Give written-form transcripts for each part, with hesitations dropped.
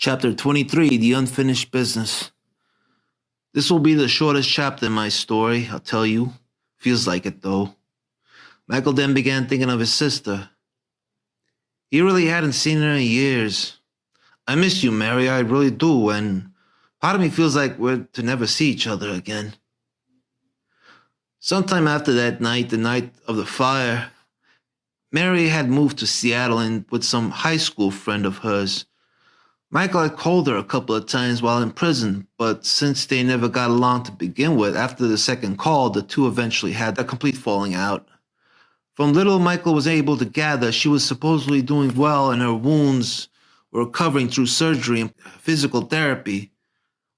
Chapter 23, The Unfinished Business. This will be the shortest chapter in my story, I'll tell you. Feels like it, though. Michael then began thinking of his sister. He really hadn't seen her in years. I miss you, Mary, I really do, and part of me feels like we're to never see each other again. Sometime after that night, the night of the fire, Mary had moved to Seattle and with some high school friend of hers. Michael had called her a couple of times while in prison, but since they never got along to begin with, after the second call, the two eventually had a complete falling out. From little Michael was able to gather, she was supposedly doing well and her wounds were recovering through surgery and physical therapy.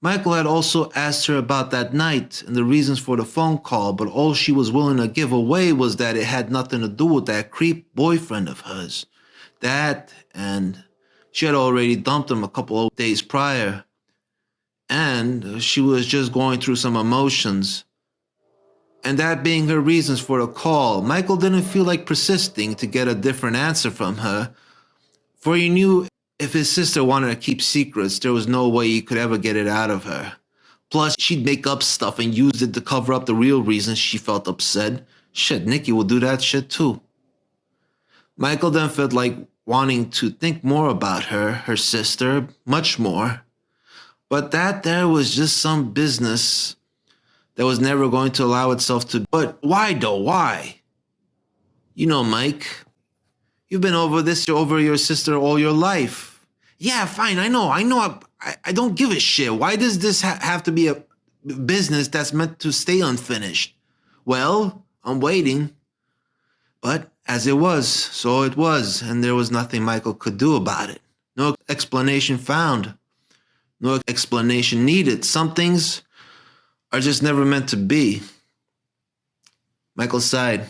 Michael had also asked her about that night and the reasons for the phone call, but all she was willing to give away was that it had nothing to do with that creep boyfriend of hers. That, and she had already dumped him a couple of days prior, and she was just going through some emotions. And that being her reasons for the call, Michael didn't feel like persisting to get a different answer from her, for he knew if his sister wanted to keep secrets, there was no way he could ever get it out of her. Plus, she'd make up stuff and use it to cover up the real reasons she felt upset. Shit, Nikki will do that shit too. Michael then felt like wanting to think more about her sister, much more. But that there was just some business that was never going to allow itself to. But why though? Why? You know, Mike, you've been over your sister all your life. Yeah, fine, I know. I don't give a shit. Why does this have to be a business that's meant to stay unfinished? Well, I'm waiting. But as it was, so it was, and there was nothing Michael could do about it. No explanation found. No explanation needed. Some things are just never meant to be. Michael sighed.